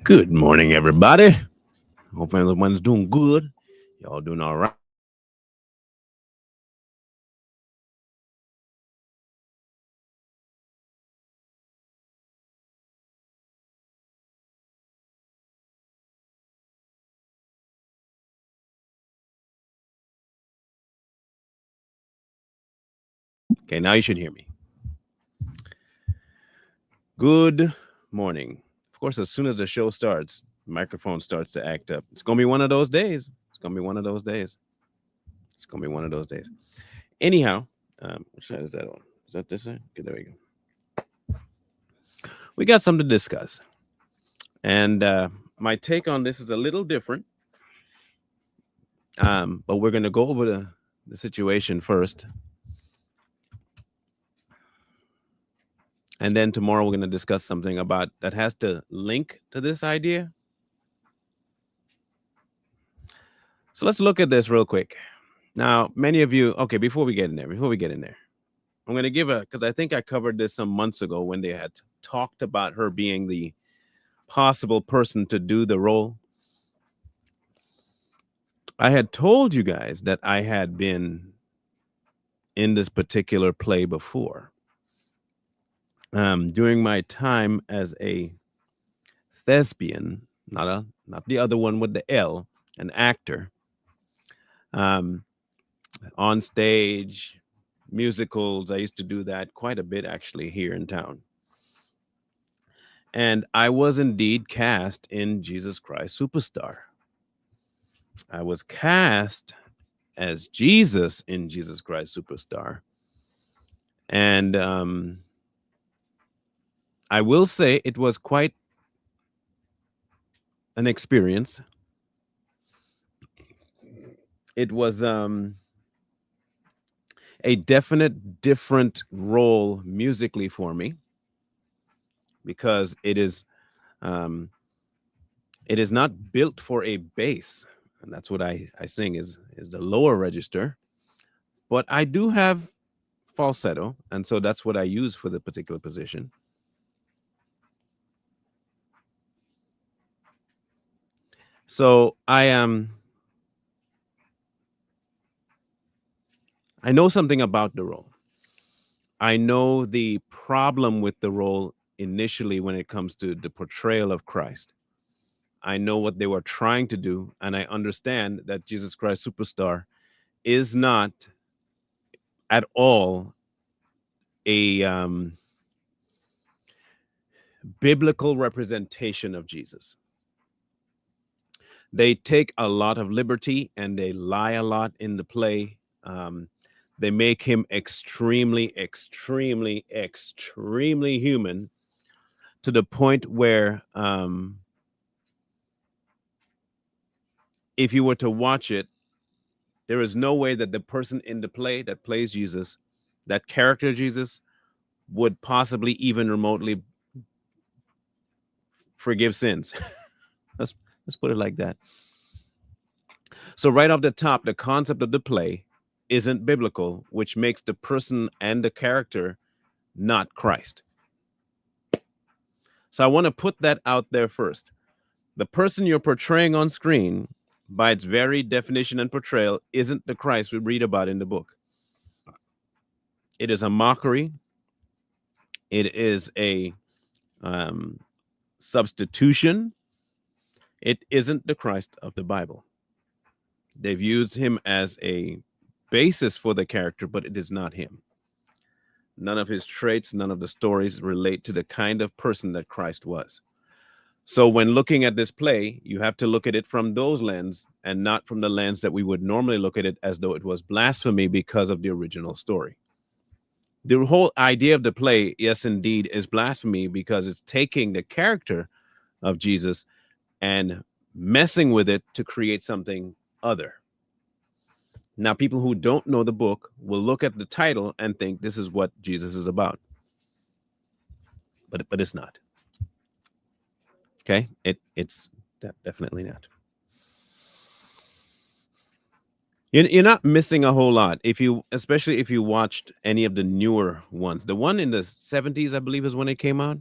Good morning, everybody. Hope everyone's doing good. Y'all doing all right. Okay, now you should hear me. Good morning. Of course, as soon as the show starts, the microphone starts to act up. It's gonna be one of those days. It's gonna be one of those days. It's gonna be one of those days. Anyhow, which side is that on? Is that this side? Okay, there we go. We got something to discuss, and my take on this is a little different. But we're gonna go over the situation first, and then tomorrow we're gonna discuss something about that has to link to this idea. So let's look at this real quick. Now, many of you, okay, before we get in there, I'm going to give because I think I covered this some months ago when they had talked about her being the possible person to do the role. I had told you guys that I had been in this particular play before. During my time as a thespian, not the other one with the L, an actor, um, on stage, musicals. I used to do that quite a bit actually here in town. And I was indeed cast in Jesus Christ Superstar. I was cast as Jesus in Jesus Christ Superstar. And I will say it was quite an experience. It was a definite different role musically for me because um, it is not built for a bass, and that's what I sing is the lower register. But I do have falsetto, and so that's what I use for the particular position. So I know something about the role. I know the problem with the role initially when it comes to the portrayal of Christ. I know what they were trying to do, and I understand that Jesus Christ Superstar is not at all a biblical representation of Jesus. They take a lot of liberty and they lie a lot in the play. They make him extremely, extremely, extremely human to the point where if you were to watch it, there is no way that the person in the play that plays Jesus, that character Jesus, would possibly even remotely forgive sins. let's let's put it like that. So right off the top, the concept of the play isn't biblical, which makes the person and the character not Christ. So I want to put that out there first. The person you're portraying on screen, by its very definition and portrayal, isn't the Christ we read about in the book. It is a mockery. It is a um, substitution. It isn't the Christ of the Bible. They've used him as a basis for the character, but it is not him. None of his traits, none of the stories relate to the kind of person that Christ was. So when looking at this play, you have to look at it from those lens and not from the lens that we would normally look at it as though it was blasphemy because of the original story. The whole idea of the play, yes, indeed, is blasphemy because it's taking the character of Jesus and messing with it to create something other. Now, people who don't know the book will look at the title and think this is what Jesus is about, but it's not. Okay, it's definitely not. You're not missing a whole lot if you, especially if you watched any of the newer ones. The one in the 70s, I believe, is when it came out.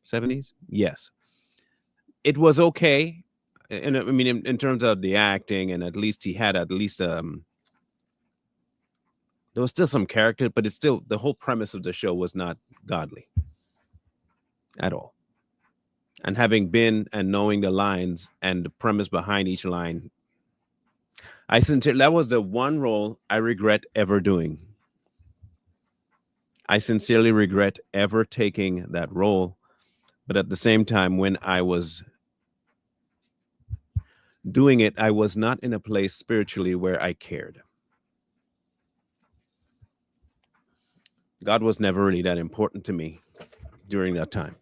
70s, yes. It was okay. And I mean, in terms of the acting, and at least he had at least there was still some character, but it's still the whole premise of the show was not godly at all. And having been and knowing the lines and the premise behind each line, I sincerely that was the one role I regret ever doing. I sincerely regret ever taking that role. But at the same time, when I was doing it, I was not in a place spiritually where I cared. God was never really that important to me during that time.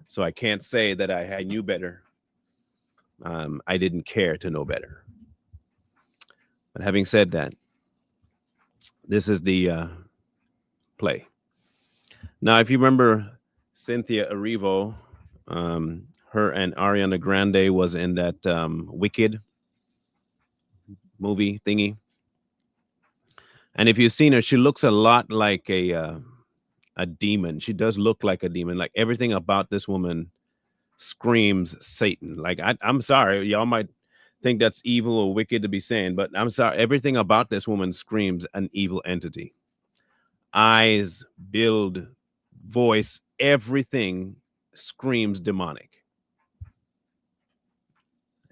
So I can't say that I knew better. I didn't care to know better. But having said that, this is the play. Now, if you remember Cynthia Erivo, her and Ariana Grande was in that Wicked movie thingy. And if you've seen her, she looks a lot like a demon. She does look like a demon. Like everything about this woman screams Satan. Like I'm sorry, y'all might think that's evil or wicked to be saying, but I'm sorry. Everything about this woman screams an evil entity. Eyes, build, voice, everything screams demonic.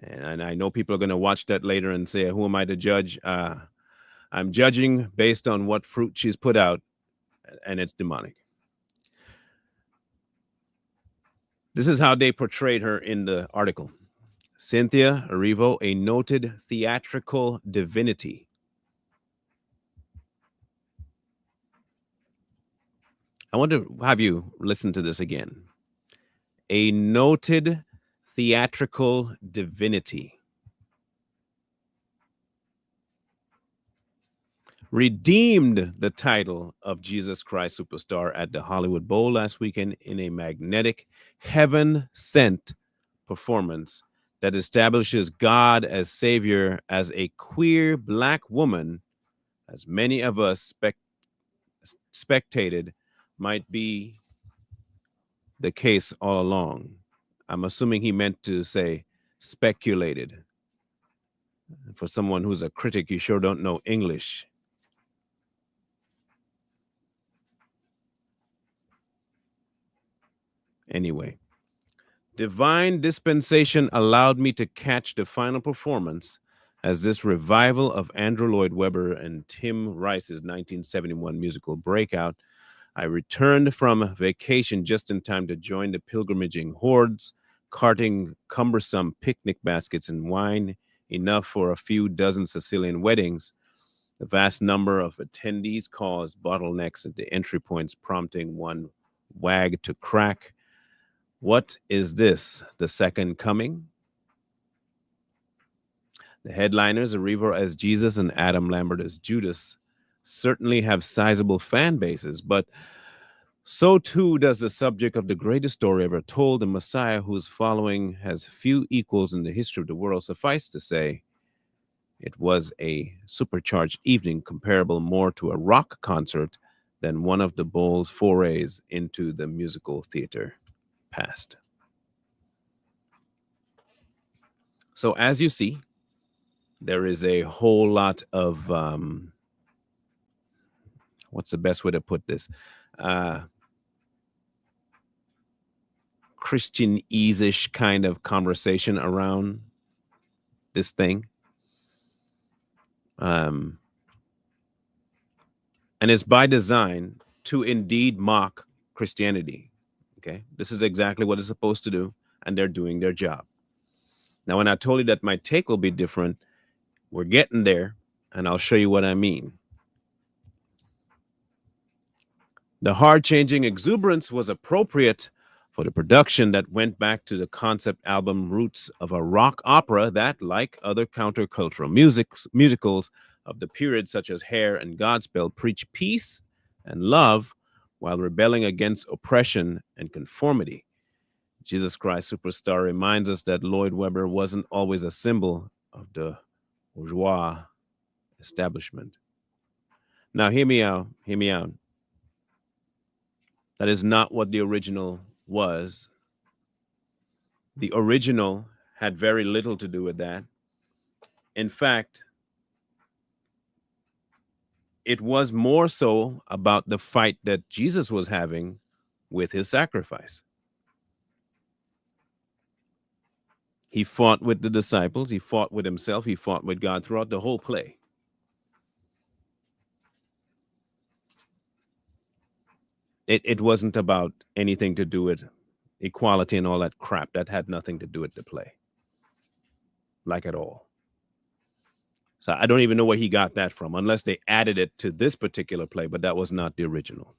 And I know people are going to watch that later and say, "Who am I to judge?" I'm judging based on what fruit she's put out, and it's demonic. This is how they portrayed her in the article. Cynthia Erivo, a noted theatrical divinity. I want to have you listen to this again. A noted theatrical divinity. Redeemed the title of Jesus Christ Superstar at the Hollywood Bowl last weekend in a magnetic, heaven sent performance that establishes God as Savior as a queer Black woman, as many of us spectated might be the case all along. I'm assuming he meant to say speculated. For someone who's a critic, you sure don't know English. Anyway, divine dispensation allowed me to catch the final performance as this revival of Andrew Lloyd Webber and Tim Rice's 1971 musical Breakout. I returned from vacation just in time to join the pilgrimaging hordes, carting cumbersome picnic baskets and wine, enough for a few dozen Sicilian weddings. The vast number of attendees caused bottlenecks at the entry points, prompting one wag to crack. What is this? The second coming? The headliners, Erivo as Jesus and Adam Lambert as Judas, certainly have sizable fan bases, but so too does the subject of the greatest story ever told, the Messiah whose following has few equals in the history of the world. Suffice to say, it was a supercharged evening comparable more to a rock concert than one of the Bowl's forays into the musical theater past. So as you see, there is a whole lot of, what's the best way to put this? Christianese-ish kind of conversation around this thing. And it's by design to indeed mock Christianity. Okay, this is exactly what it's supposed to do, and they're doing their job. Now, when I told you that my take will be different, we're getting there, and I'll show you what I mean. The hard-changing exuberance was appropriate for the production that went back to the concept album roots of a rock opera that, like other countercultural musicals of the period, such as Hair and Godspell, preach peace and love while rebelling against oppression and conformity. Jesus Christ Superstar reminds us that Lloyd Webber wasn't always a symbol of the bourgeois establishment. Now, hear me out. Hear me out. That is not what the original was. The original had very little to do with that. In fact, it was more so about the fight that Jesus was having with his sacrifice. He fought with the disciples, he fought with himself, he fought with God throughout the whole play. It wasn't about anything to do with equality and all that crap. That had nothing to do with the play, like at all. So I don't even know where he got that from, unless they added it to this particular play, but that was not the original.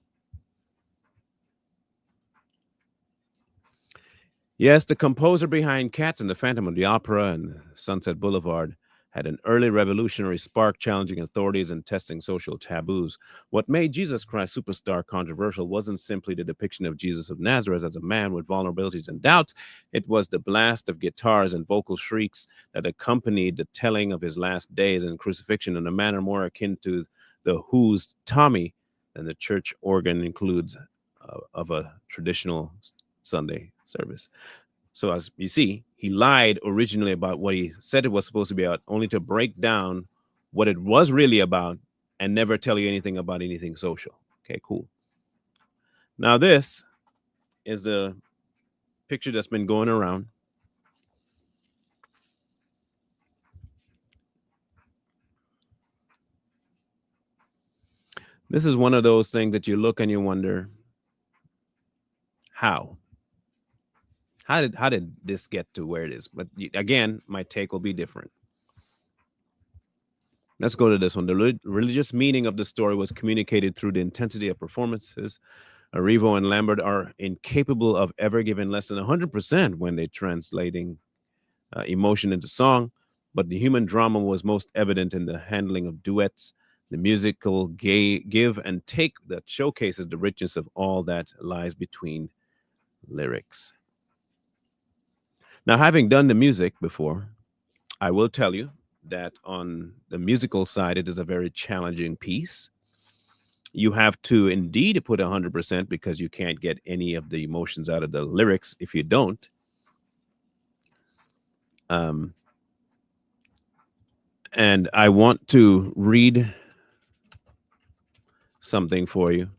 Yes, the composer behind Cats and the Phantom of the Opera and Sunset Boulevard had an early revolutionary spark challenging authorities and testing social taboos. What made Jesus Christ Superstar controversial wasn't simply the depiction of Jesus of Nazareth as a man with vulnerabilities and doubts. It was the blast of guitars and vocal shrieks that accompanied the telling of his last days and crucifixion in a manner more akin to the Who's Tommy than the church organ includes of a traditional Sunday service. So as you see, he lied originally about what he said it was supposed to be about, only to break down what it was really about and never tell you anything about anything social. Okay, cool. Now this is the picture that's been going around. This is one of those things that you look and you wonder, how? How did this get to where it is? But again, my take will be different. Let's go to this one. The religious meaning of the story was communicated through the intensity of performances. Erivo and Lambert are incapable of ever giving less than 100% when they're translating emotion into song, but the human drama was most evident in the handling of duets, the musical give and take that showcases the richness of all that lies between lyrics. Now, having done the music before, I will tell you that on the musical side, it is a very challenging piece. You have to indeed put 100% because you can't get any of the emotions out of the lyrics if you don't. And I want to read something for you.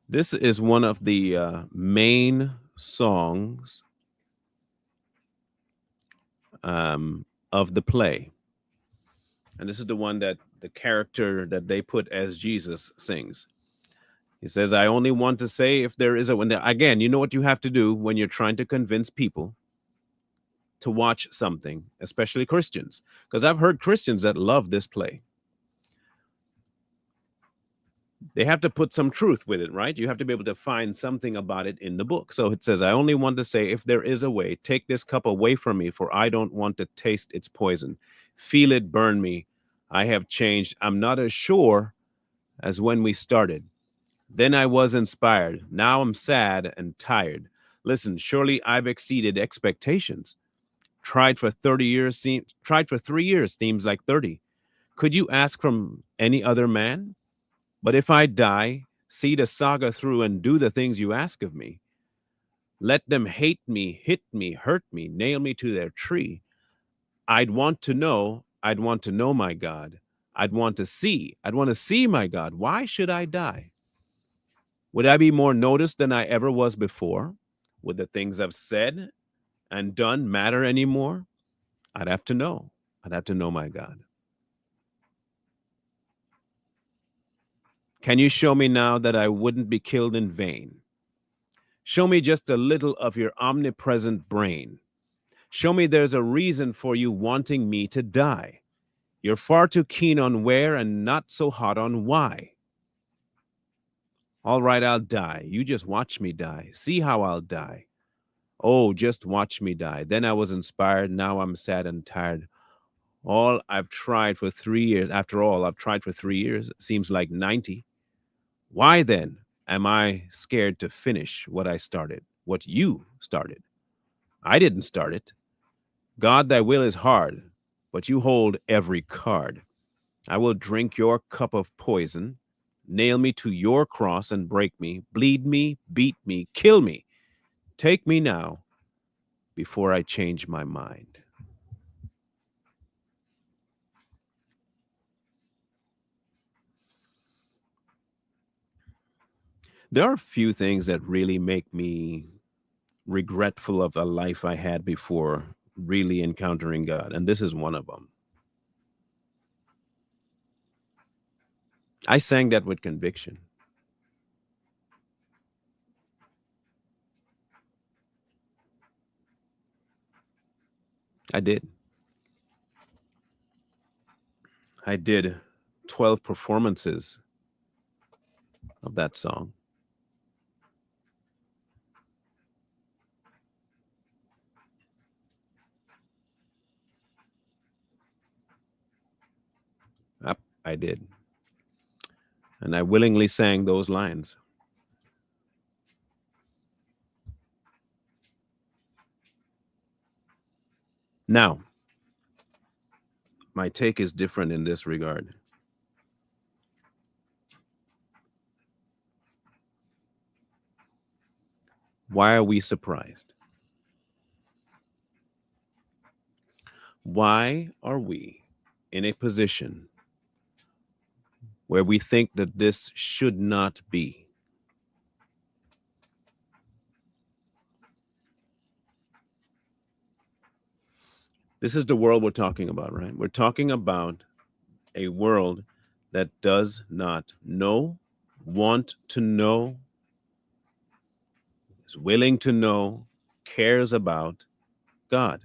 This is one of the main songs of the play. And this is the one that the character that they put as Jesus sings. He says, I only want to say if there is a, again, you know what you have to do when you're trying to convince people to watch something, especially Christians, because I've heard Christians that love this play. They have to put some truth with it, right? You have to be able to find something about it in the book. So it says, I only want to say, if there is a way, take this cup away from me, for I don't want to taste its poison. Feel it burn me. I have changed. I'm not as sure as when we started. Then I was inspired. Now I'm sad and tired. Listen, surely I've exceeded expectations. Tried for 3 years seems like 30. Could you ask from any other man? But if I die, see the saga through and do the things you ask of me. Let them hate me, hit me, hurt me, nail me to their tree. I'd want to know, my God. I'd want to see my God. Why should I die? Would I be more noticed than I ever was before? Would the things I've said and done matter anymore? I'd have to know. I'd have to know my God. Can you show me now that I wouldn't be killed in vain? Show me just a little of your omnipresent brain. Show me there's a reason for you wanting me to die. You're far too keen on where and not so hot on why. All right, I'll die. You just watch me die. See how I'll die. Oh, just watch me die. Then I was inspired. Now I'm sad and tired. All I've tried for 3 years. After all, I've tried for 3 years. It seems like 90. Why then am I scared to finish what I started, what you started? I didn't start it. God, thy will is hard, but you hold every card. I will drink your cup of poison, nail me to your cross and break me, bleed me, beat me, kill me. Take me now before I change my mind. There are a few things that really make me regretful of a life I had before really encountering God, and this is one of them. I sang that with conviction. I did. I did 12 performances of that song. Yep, I did. And I willingly sang those lines. Now, my take is different in this regard. Why are we surprised? Why are we in a position where we think that this should not be? This is the world we're talking about, right? We're talking about a world that does not know, want to know, is willing to know, cares about God.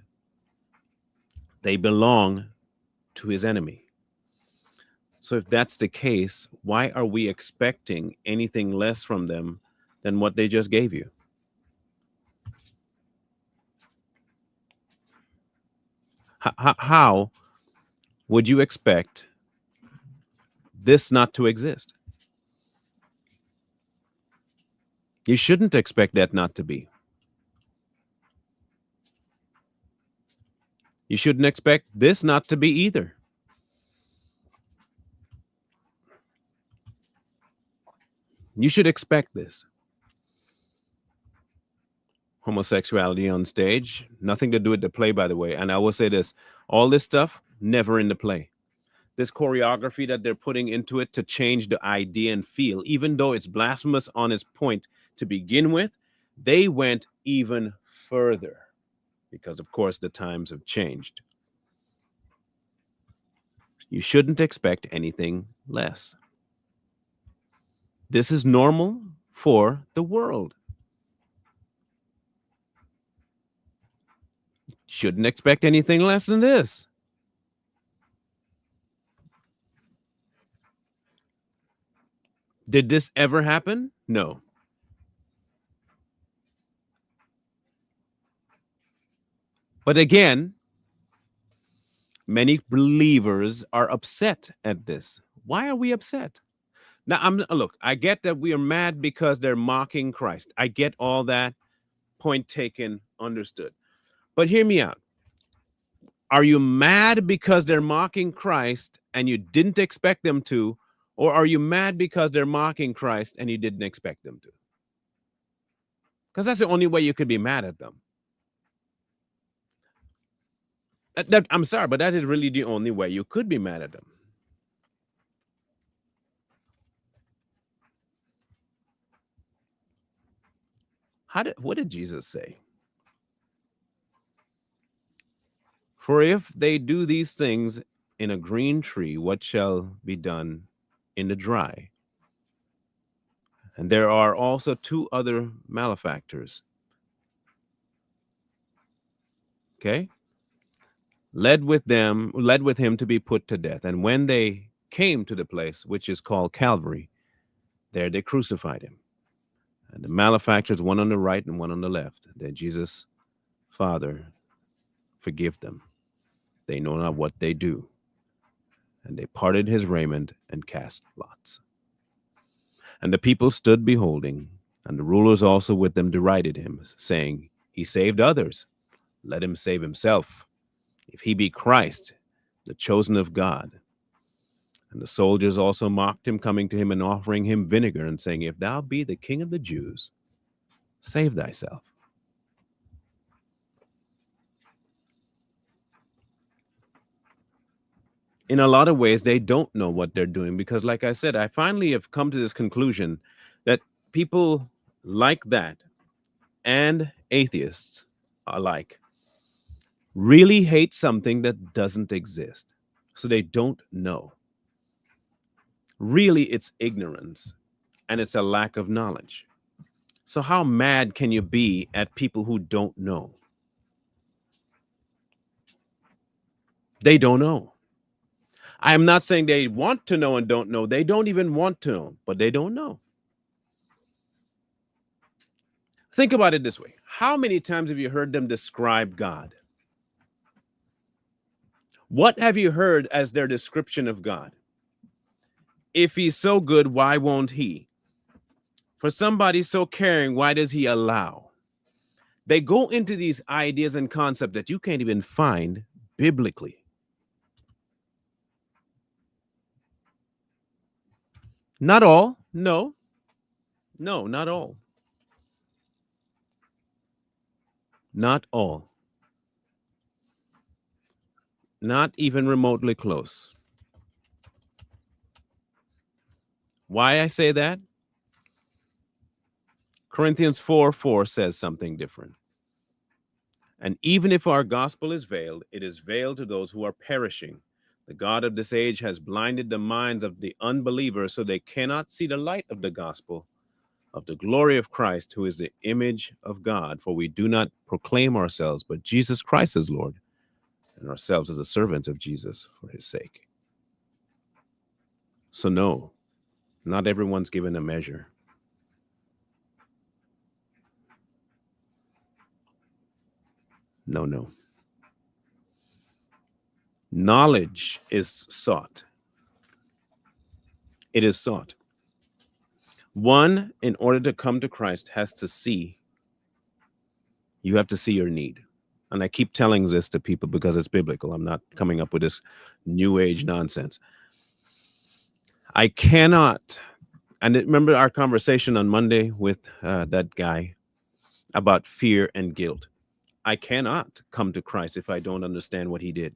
They belong to his enemy. So if that's the case, why are we expecting anything less from them than what they just gave you? How would you expect this not to exist? You shouldn't expect that not to be. You shouldn't expect this not to be either. You should expect this. Homosexuality on stage, nothing to do with the play, by the way. And I will say this, all this stuff, never in the play. This choreography that they're putting into it to change the idea and feel, even though it's blasphemous on its point to begin with, they went even further because, of course, the times have changed. You shouldn't expect anything less. This is normal for the world. Shouldn't expect anything less than this. Did this ever happen? No. But again, many believers are upset at this. Why are we upset? Now, look, I get that we are mad because they're mocking Christ. I get all that. Point taken, understood. But hear me out. Are you mad because they're mocking Christ and you didn't expect them to? Or are you mad because they're mocking Christ and you didn't expect them to? Because that's the only way you could be mad at them. I'm sorry, but that is really the only way you could be mad at them. What did Jesus say? For if they do these things in a green tree, what shall be done in the dry? And there are also two other malefactors. Okay? Led with him to be put to death. And when they came to the place which is called Calvary, there they crucified him. And the malefactors, one on the right and one on the left. Then Jesus, Father, forgive them. They know not what they do. And they parted his raiment and cast lots. And the people stood beholding, and the rulers also with them derided him, saying, He saved others, let him save himself, if he be Christ, the chosen of God. And the soldiers also mocked him, coming to him and offering him vinegar, and saying, If thou be the King of the Jews, save thyself. In a lot of ways, they don't know what they're doing because, like I said, I finally have come to this conclusion that people like that and atheists alike really hate something that doesn't exist. So they don't know. Really, it's ignorance and it's a lack of knowledge. So, how mad can you be at people who don't know? They don't know. I'm not saying they want to know and don't know. They don't even want to know, but they don't know. Think about it this way. How many times have you heard them describe God? What have you heard as their description of God? If he's so good, why won't he? For somebody so caring, why does he allow? They go into these ideas and concepts that you can't even find biblically. Not all. No, no, not all. Not all. Not even remotely close. Why I say that? Corinthians 4:4 says something different. And even if our gospel is veiled, it is veiled to those who are perishing. The God of this age has blinded the minds of the unbelievers so they cannot see the light of the gospel of the glory of Christ, who is the image of God. For we do not proclaim ourselves, but Jesus Christ as Lord, and ourselves as the servants of Jesus for his sake. So, no, not everyone's given a measure. No, no. Knowledge is sought. It is sought. One, in order to come to Christ, has to see. You have to see your need. And I keep telling this to people because it's biblical. I'm not coming up with this new age nonsense. I cannot, and remember our conversation on Monday with that guy about fear and guilt. I cannot come to Christ if I don't understand what he did.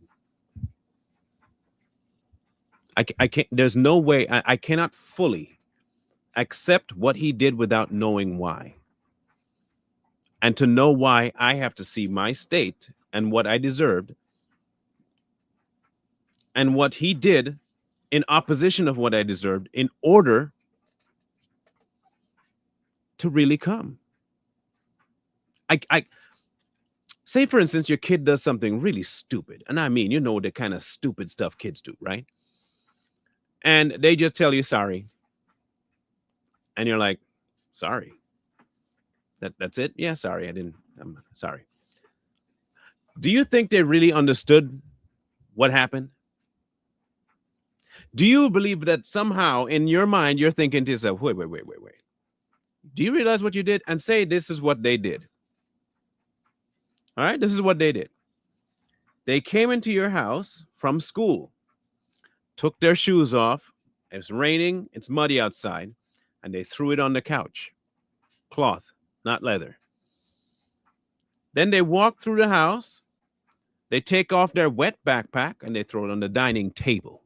I can't, there's no way, I cannot fully accept what he did without knowing why. And to know why, I have to see my state and what I deserved and what he did in opposition of what I deserved in order to really come. I say, for instance, your kid does something really stupid. And I mean, you know, the kind of stupid stuff kids do, right? And they just tell you sorry. And you're like, sorry. That's it? Yeah, sorry. I'm sorry. Do you think they really understood what happened? Do you believe that somehow in your mind you're thinking to yourself, wait. Do you realize what you did? And say this is what they did. All right, this is what they did. They came into your house from school, took their shoes off. It's raining, it's muddy outside, and they threw it on the couch. Cloth, not leather. Then they walk through the house. They take off their wet backpack and they throw it on the dining table.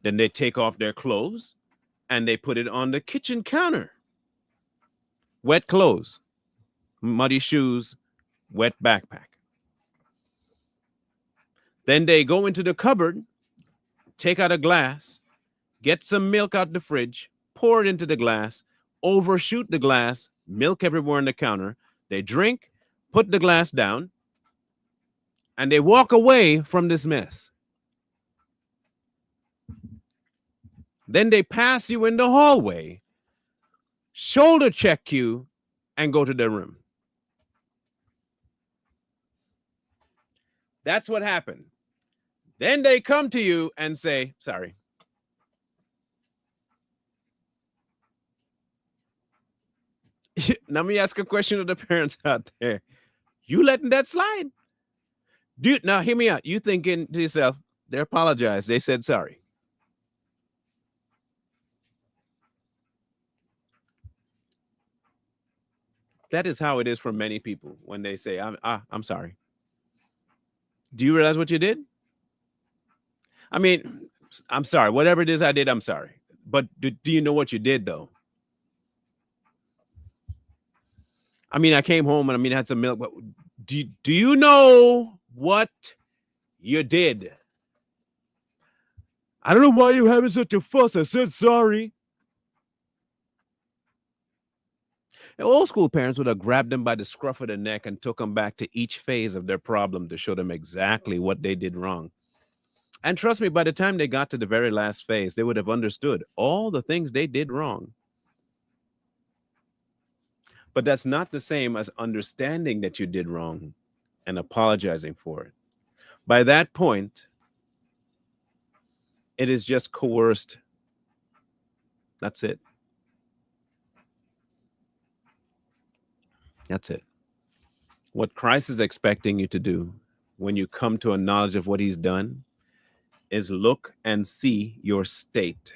Then they take off their clothes and they put it on the kitchen counter. Wet clothes, muddy shoes, wet backpack. Then they go into the cupboard, take out a glass, get some milk out the fridge, pour it into the glass, overshoot the glass, milk everywhere on the counter. They drink, put the glass down, and they walk away from this mess. Then they pass you in the hallway, shoulder check you, and go to their room. That's what happened. Then they come to you and say, sorry. Let me ask a question to the parents out there. You letting that slide? Dude, now hear me out. You thinking to yourself, they apologized. They said sorry. That is how it is for many people when they say, I'm sorry. Do you realize what you did? I mean, I'm sorry. Whatever it is I did, I'm sorry. But do you know what you did, though? I mean, I came home and I had some milk. But do you know what you did? I don't know why you're having such a fuss. I said sorry. And old school parents would have grabbed them by the scruff of the neck and took them back to each phase of their problem to show them exactly what they did wrong. And trust me, by the time they got to the very last phase, they would have understood all the things they did wrong. But that's not the same as understanding that you did wrong and apologizing for it. By that point, it is just coerced. That's it. That's it. What Christ is expecting you to do when you come to a knowledge of what he's done is look and see your state.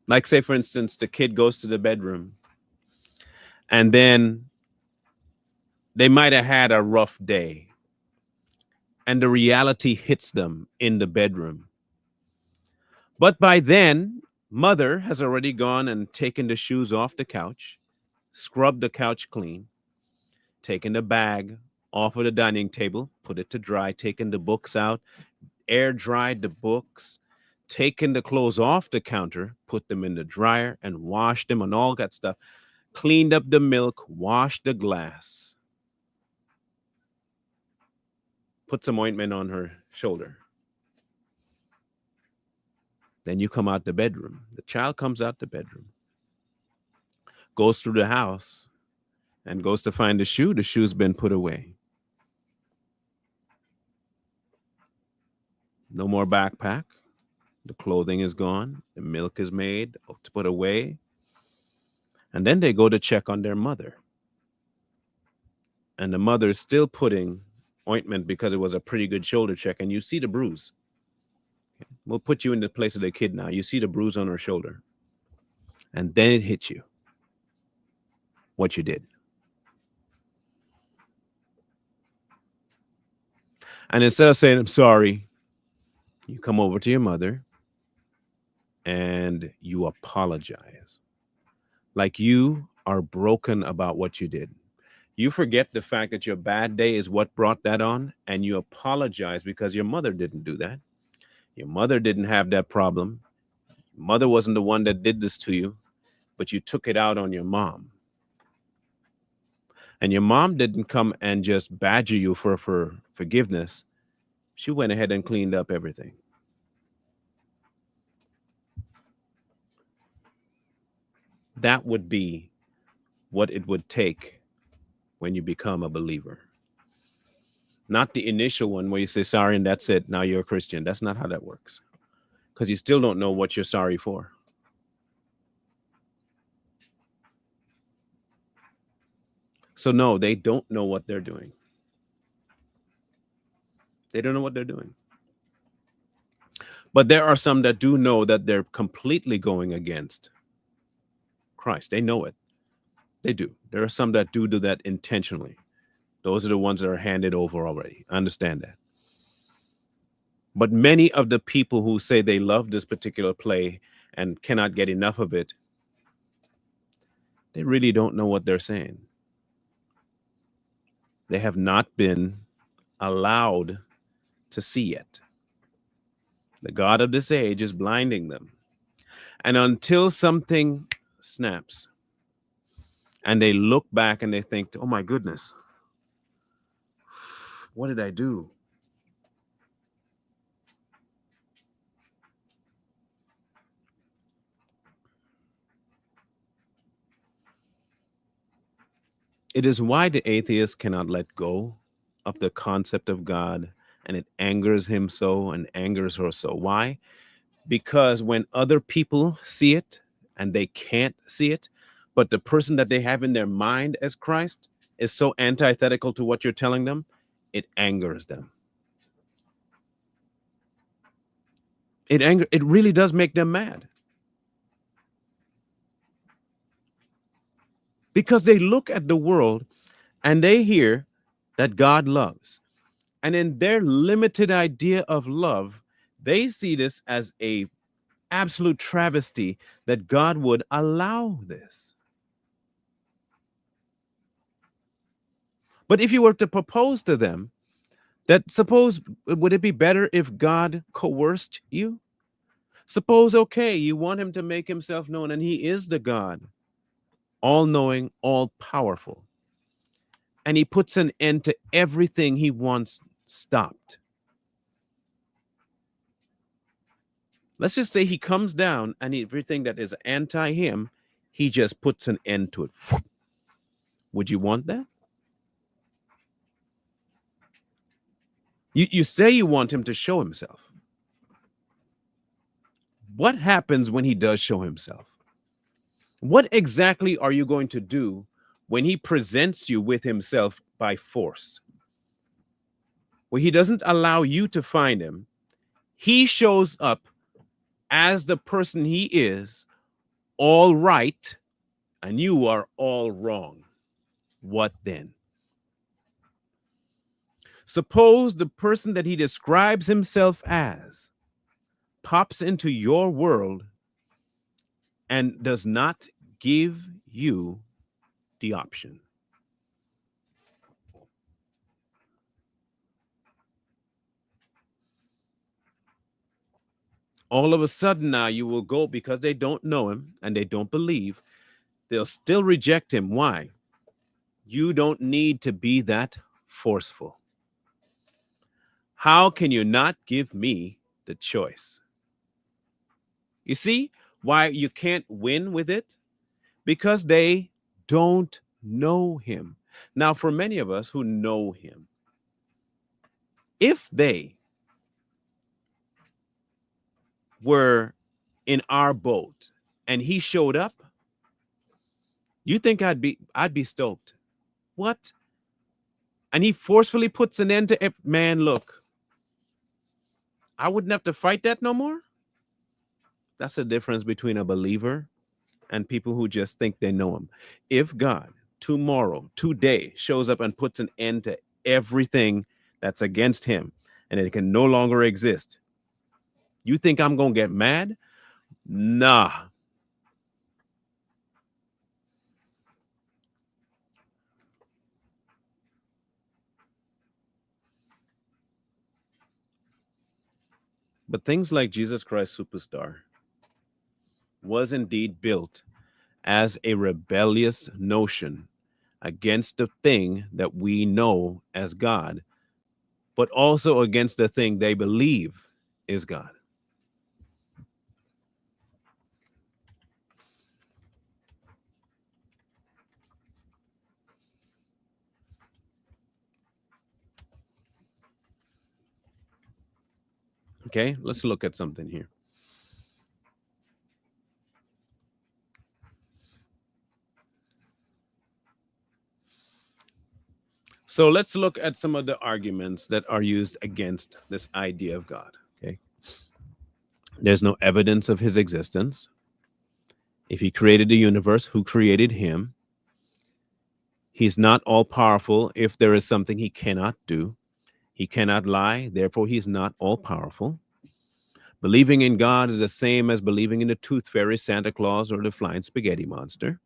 Like, say, for instance, the kid goes to the bedroom and then they might have had a rough day and the reality hits them in the bedroom. But by then, mother has already gone and taken the shoes off the couch, scrubbed the couch clean, taken the bag off of the dining table, put it to dry, taken the books out, air dried the books, taken the clothes off the counter, put them in the dryer and washed them and all that stuff, cleaned up the milk, washed the glass, put some ointment on her shoulder. Then you come out the bedroom. The child comes out the bedroom, goes through the house, and goes to find the shoe. The shoe's been put away. No more backpack. The clothing is gone. The milk is made to put away. And then they go to check on their mother. And the mother is still putting ointment because it was a pretty good shoulder check. And you see the bruise. We'll put you in the place of the kid now. You see the bruise on her shoulder. And then it hits you. What you did. And instead of saying, I'm sorry, you come over to your mother and you apologize. Like you are broken about what you did. You forget the fact that your bad day is what brought that on, and you apologize because your mother didn't do that. Your mother didn't have that problem. Mother wasn't the one that did this to you, but you took it out on your mom. And your mom didn't come and just badger you for forgiveness. She went ahead and cleaned up everything. That would be what it would take when you become a believer. Not the initial one where you say sorry and that's it. Now you're a Christian. That's not how that works. Because you still don't know what you're sorry for. So no, they don't know what they're doing. They don't know what they're doing. But there are some that do know that they're completely going against Christ. They know it. They do. There are some that do that intentionally. Those are the ones that are handed over already. I understand that. But many of the people who say they love this particular play and cannot get enough of it, they really don't know what they're saying. They have not been allowed to see it. The God of this age is blinding them. And until something snaps and they look back and they think, oh my goodness, what did I do? It is why the atheist cannot let go of the concept of God, and it angers him so and angers her so. Why? Because when other people see it and they can't see it, but the person that they have in their mind as Christ is so antithetical to what you're telling them, it angers them. It really does make them mad. Because they look at the world and they hear that God loves. And in their limited idea of love, they see this as a absolute travesty that God would allow this. But if you were to propose to them that, suppose, would it be better if God coerced you? Suppose, okay, you want him to make himself known, and he is the God, all knowing, all powerful. And he puts an end to everything he wants stopped. Let's just say he comes down and everything that is anti him, he just puts an end to it. Would you want that? You say you want him to show himself. What happens when he does show himself? What exactly are you going to do when he presents you with himself by force? Where he doesn't allow you to find him, he shows up as the person he is, all right, and you are all wrong. What then? Suppose the person that he describes himself as pops into your world and does not give you the option. All of a sudden now you will go, because they don't know him and they don't believe, they'll still reject him. Why? You don't need to be that forceful. How can you not give me the choice? You see why you can't win with it? Because they don't know him. Now, for many of us who know him, if they were in our boat and he showed up, you think I'd be stoked. What? And he forcefully puts an end to it. Man, look, I wouldn't have to fight that no more. That's the difference between a believer and people who just think they know him. If God tomorrow, today, shows up and puts an end to everything that's against him and it can no longer exist, you think I'm going to get mad? Nah. But things like Jesus Christ Superstar was indeed built as a rebellious notion against the thing that we know as God, but also against the thing they believe is God. Okay, let's look at something here. So let's look at some of the arguments that are used against this idea of God. Okay. There's no evidence of his existence. If he created the universe, who created him? He's not all powerful if there is something he cannot do. He cannot lie, therefore, he's not all powerful. Believing in God is the same as believing in the tooth fairy, Santa Claus, or the flying spaghetti monster.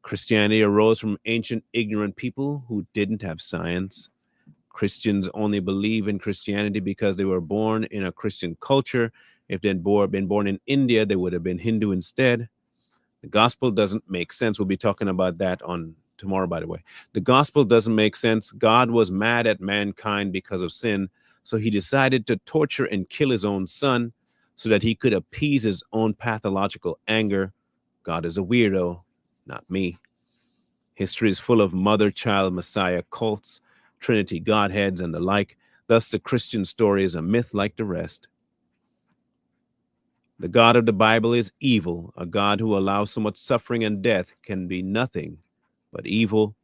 Christianity arose from ancient, ignorant people who didn't have science. Christians only believe in Christianity because they were born in a Christian culture. If they'd been born in India, they would have been Hindu instead. The gospel doesn't make sense. We'll be talking about that on tomorrow, by the way. The gospel doesn't make sense. God was mad at mankind because of sin, so he decided to torture and kill his own son so that he could appease his own pathological anger. God is a weirdo, not me. History is full of mother, child, messiah cults, Trinity Godheads, and the like. Thus, the Christian story is a myth like the rest. The God of the Bible is evil. A God who allows so much suffering and death can be nothing but evil.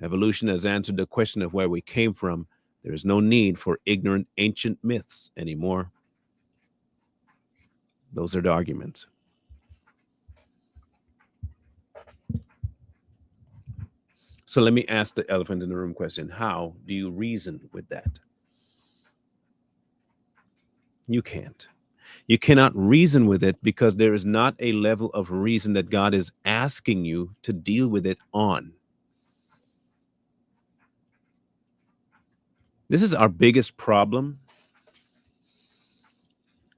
Evolution has answered the question of where we came from. There is no need for ignorant ancient myths anymore. Those are the arguments. So let me ask the elephant in the room question. How do you reason with that? You can't. You cannot reason with it because there is not a level of reason that God is asking you to deal with it on. This is our biggest problem.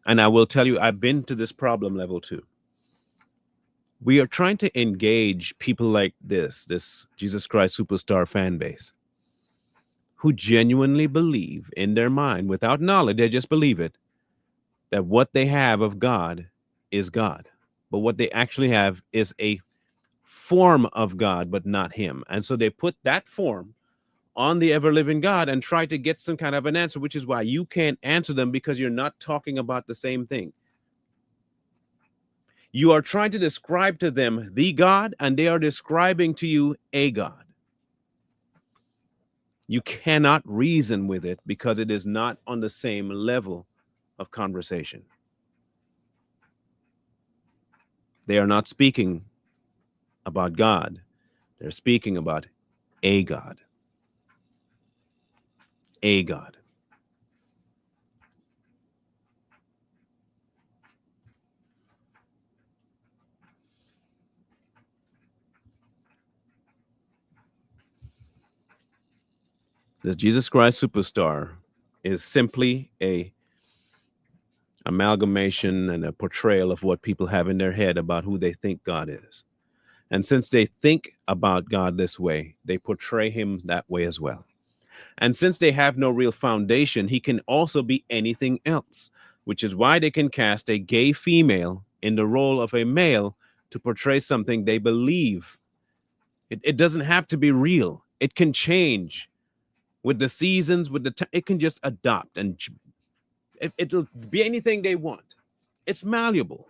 And I will tell you, I've been to this problem level too. We are trying to engage people like this Jesus Christ Superstar fan base, who genuinely believe in their mind, without knowledge, they just believe it, that what they have of God is God. But what they actually have is a form of God, but not Him. And so they put that form on the ever living God and try to get some kind of an answer, which is why you can't answer them, because you're not talking about the same thing. You are trying to describe to them the God, and they are describing to you a God. You cannot reason with it because it is not on the same level of conversation. They are not speaking about God. They're speaking about a God. A God. The Jesus Christ Superstar is simply a amalgamation and a portrayal of what people have in their head about who they think God is. And since they think about God this way, they portray Him that way as well. And since they have no real foundation, He can also be anything else, which is why they can cast a gay female in the role of a male to portray something they believe. It doesn't have to be real. It can change with the seasons, with it can just adopt, and it'll be anything they want. It's malleable.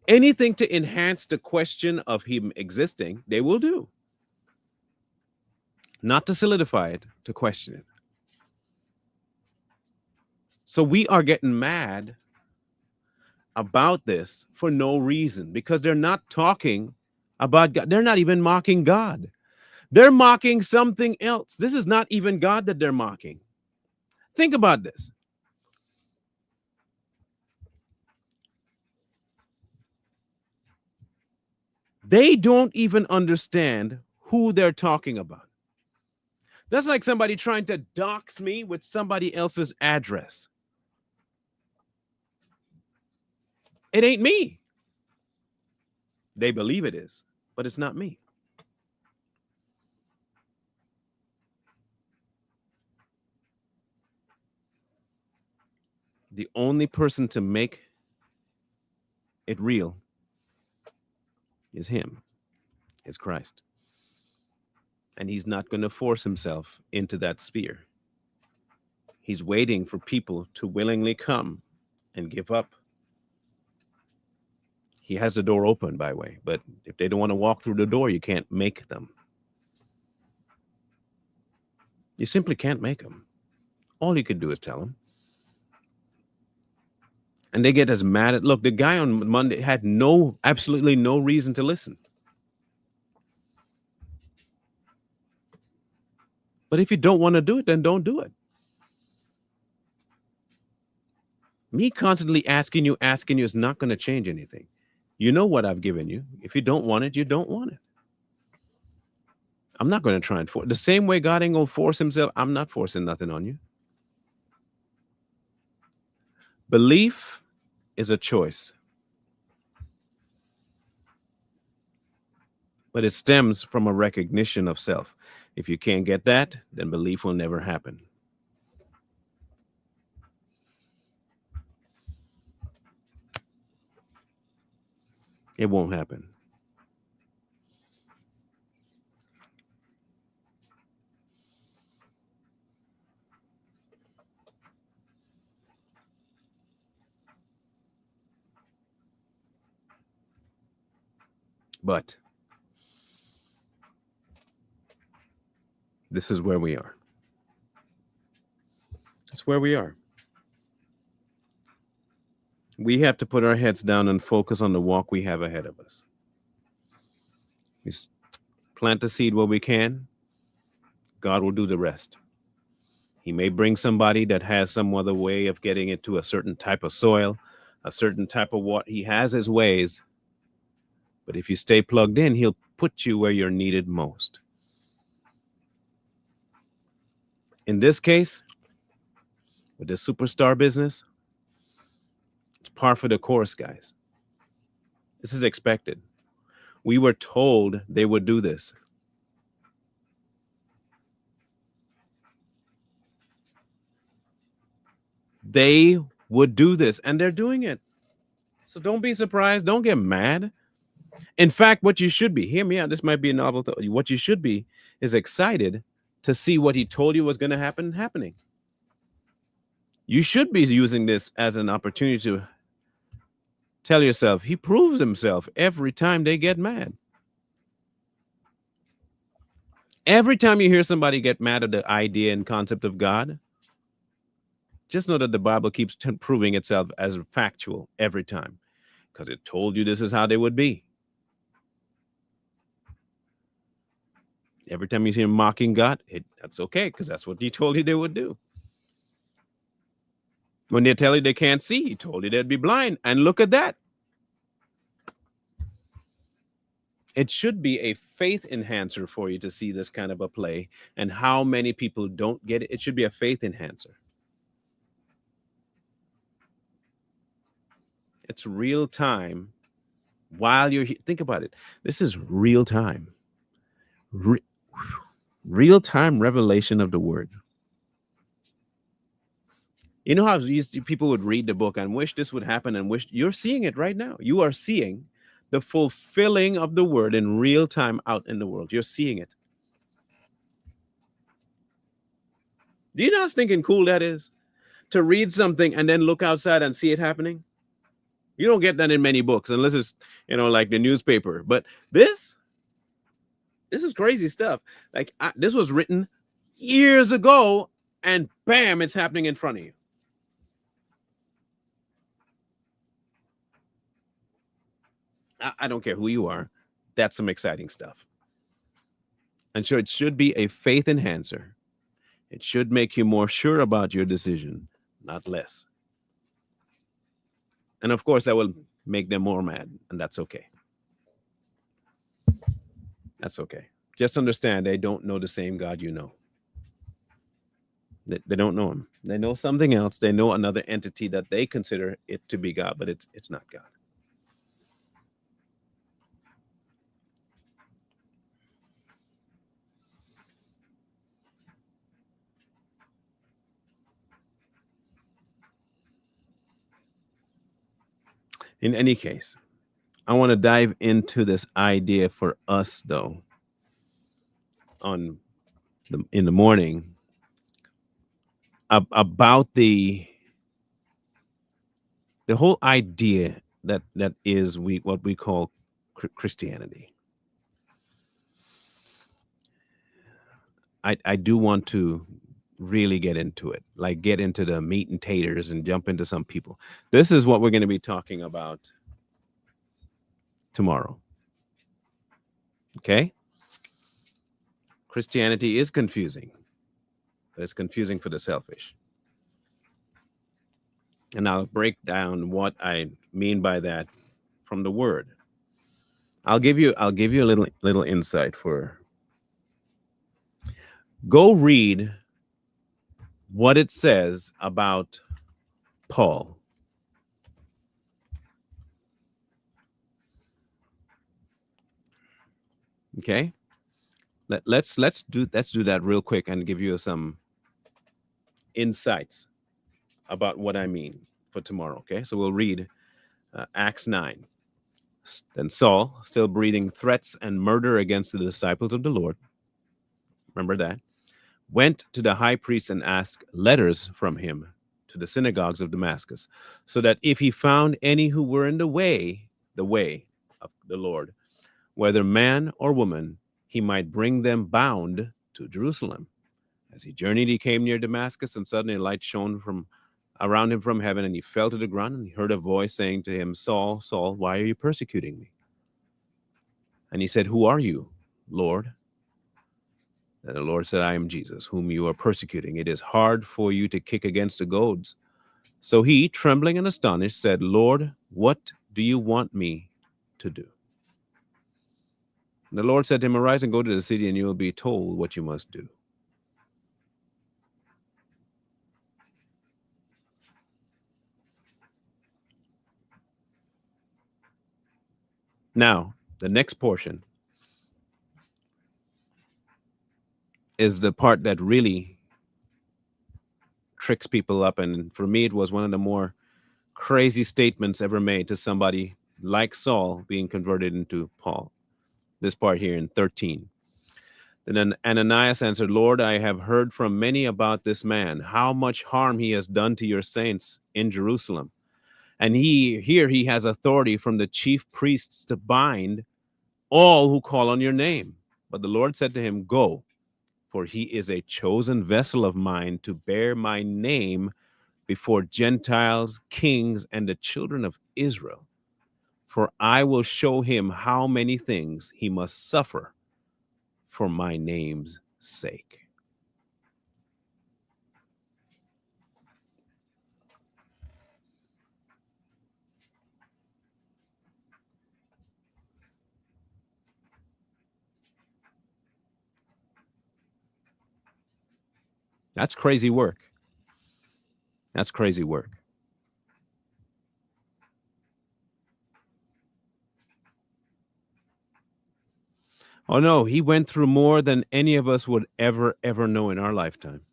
Anything to enhance the question of Him existing, they will do. Not to solidify it, to question it. So we are getting mad about this for no reason, because they're not talking about God. They're not even mocking God. They're mocking something else. This is not even God that they're mocking. Think about this. They don't even understand who they're talking about. That's like somebody trying to dox me with somebody else's address. It ain't me. They believe it is, but it's not me. The only person to make it real is Him, is Christ. And He's not going to force Himself into that sphere. He's waiting for people to willingly come and give up. He has the door open, by the way, but if they don't want to walk through the door, you can't make them. You simply can't make them. All you can do is tell them. And they get as mad at, look, the guy on Monday had absolutely no reason to listen. But if you don't want to do it, then don't do it. Me constantly asking you is not going to change anything. You know what I've given you. If you don't want it, you don't want it. I'm not going to try and force. The same way God ain't going to force Himself, I'm not forcing nothing on you. Belief is a choice, but it stems from a recognition of self. If you can't get that, then belief will never happen. It won't happen. But this is where we are. It's where we are. We have to put our heads down and focus on the walk we have ahead of us. We plant the seed where we can. God will do the rest. He may bring somebody that has some other way of getting it to a certain type of soil, a certain type of what he has his ways. But if you stay plugged in, he'll put you where you're needed most. In this case, with the superstar business, it's par for the course, guys. This is expected. We were told they would do this. They would do this, and they're doing it. So don't be surprised. Don't get mad. In fact, what you should be, hear me out, this might be a novel thought. What you should be is excited to see what he told you was going to happen happening. You should be using this as an opportunity to tell yourself, he proves himself every time they get mad. Every time you hear somebody get mad at the idea and concept of God, just know that the Bible keeps proving itself as factual every time, because it told you this is how they would be. Every time you see him mocking God, that's okay, because that's what he told you they would do. When they tell you they can't see, he told you they'd be blind. And look at that. It should be a faith enhancer for you to see this kind of a play. And how many people don't get it? It should be a faith enhancer. It's real time while you're here. Think about it. This is real time. Real time revelation of the word. You know how people would read the book and wish this would happen and wish you're seeing it right now. You are seeing the fulfilling of the word in real time out in the world. You're seeing it. Do you know how stinking cool that is? To read something and then look outside and see it happening? You don't get that in many books unless it's, like the newspaper. But this is crazy stuff. Like this was written years ago and bam, it's happening in front of you. I don't care who you are. That's some exciting stuff. And so it should be a faith enhancer. It should make you more sure about your decision, not less. And of course, that will make them more mad, and that's okay. That's okay. Just understand they don't know the same God you know. They don't know him. They know something else. They know another entity that they consider it to be God, but it's not God. In any case, I want to dive into this idea for us, though, in the morning about the whole idea that is what we call Christianity. I do want to really get into it, like get into the meat and taters and jump into some people. This is what we're going to be talking about tomorrow. Okay? Christianity is confusing, but it's confusing for the selfish. And I'll break down what I mean by that from the word. I'll give you a little insight for. Go read what it says about Paul. Okay? Let's do that real quick and give you some insights about what I mean for tomorrow. Okay, so we'll read Acts 9. Then Saul, still breathing threats and murder against the disciples of the Lord, remember that, went to the high priest and asked letters from him to the synagogues of Damascus, so that if he found any who were in the way of the Lord, whether man or woman, he might bring them bound to Jerusalem. As he journeyed, he came near Damascus, and suddenly a light shone around him from heaven, and he fell to the ground, and he heard a voice saying to him, Saul, Saul, why are you persecuting me? And he said, "Who are you, Lord?" And the Lord said, "I am Jesus, whom you are persecuting. It is hard for you to kick against the goads." So he, trembling and astonished, said, "Lord, what do you want me to do?" And the Lord said to him, "Arise and go to the city, and you will be told what you must do." Now, the next portion is the part that really tricks people up. And for me, it was one of the more crazy statements ever made to somebody like Saul being converted into Paul. This part here in 13. Then Ananias answered, "Lord, I have heard from many about this man, how much harm he has done to your saints in Jerusalem. And he has authority from the chief priests to bind all who call on your name." But the Lord said to him, "Go, for he is a chosen vessel of mine to bear my name before Gentiles, kings, and the children of Israel. For I will show him how many things he must suffer for my name's sake." That's crazy work. That's crazy work. Oh no, he went through more than any of us would ever know in our lifetime.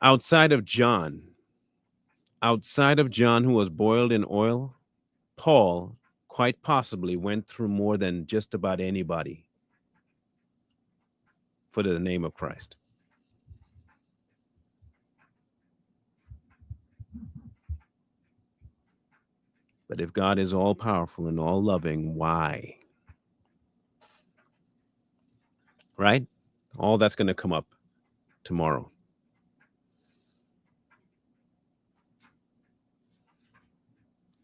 Outside of John, outside of John, who was boiled in oil, Paul quite possibly went through more than just about anybody for the name of Christ. But if God is all powerful and all loving, why? Right? All that's going to come up tomorrow.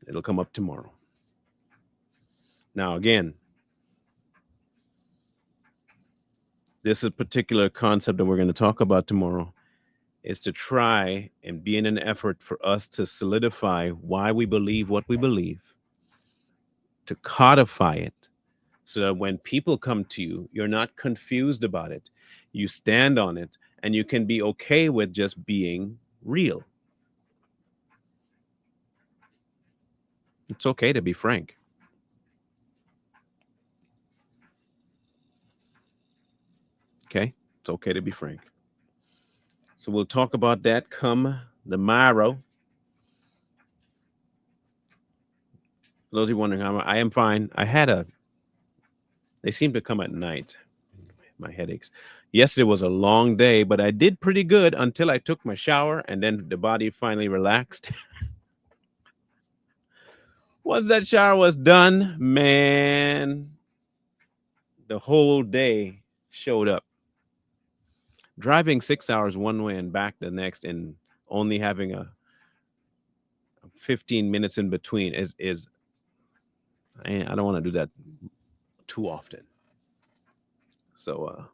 It'll come up tomorrow. Now, again, this is particular concept that we're going to talk about tomorrow is to try and be in an effort for us to solidify why we believe what we believe, to codify it so that when people come to you, you're not confused about it. You stand on it and you can be okay with just being real. It's okay to be frank. Okay? It's okay to be frank. So we'll talk about that come the morrow. For those of you wondering how I am fine. They seem to come at night, my headaches. Yesterday was a long day, but I did pretty good until I took my shower and then the body finally relaxed. Once that shower was done, man, the whole day showed up. Driving 6 hours one way and back the next and only having a 15 minutes in between is I don't want to do that too often. So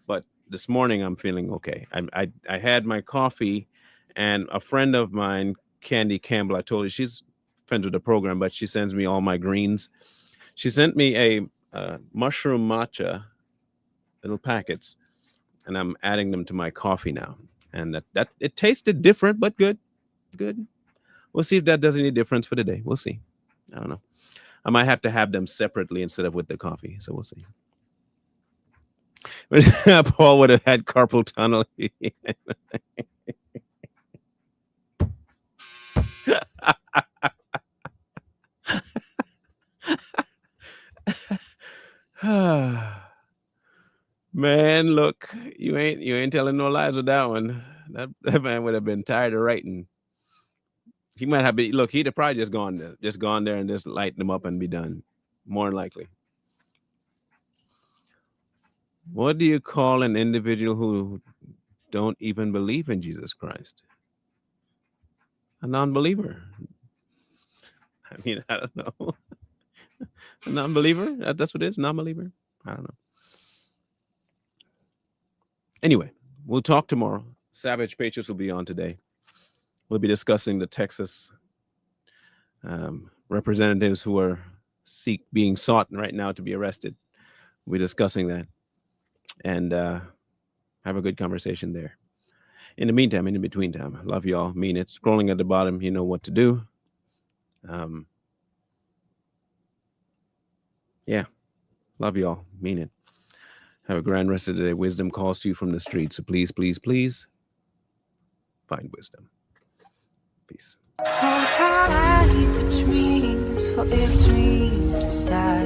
but this morning I'm feeling okay. I had my coffee, and a friend of mine, Candy Campbell, I told you she's friends with the program, but she sends me all my greens. She sent me a mushroom matcha little packets, and I'm adding them to my coffee now. And that it tasted different, but good, good. We'll see if that does any difference for today. We'll see. I don't know. I might have to have them separately instead of with the coffee. So we'll see. Paul would have had carpal tunnel. Man, look, you ain't telling no lies with that one. That man would have been tired of writing. He might have been look, he'd have probably just gone there and just light them up and be done. More than likely. What do you call an individual who don't even believe in Jesus Christ? A non-believer. I mean, I don't know. A non-believer? That's what it is? Non-believer? I don't know. Anyway, we'll talk tomorrow. Savage Patriots will be on today. We'll be discussing the Texas representatives who are being sought right now to be arrested. We'll be discussing that and have a good conversation there. In the meantime, in the between time, love y'all. Mean it. Scrolling at the bottom, you know what to do. Yeah, love y'all. Mean it. Have a grand rest of the day. Wisdom calls to you from the street. So please, please, please find wisdom. Peace. Hold tight the dreams, for if dreams die,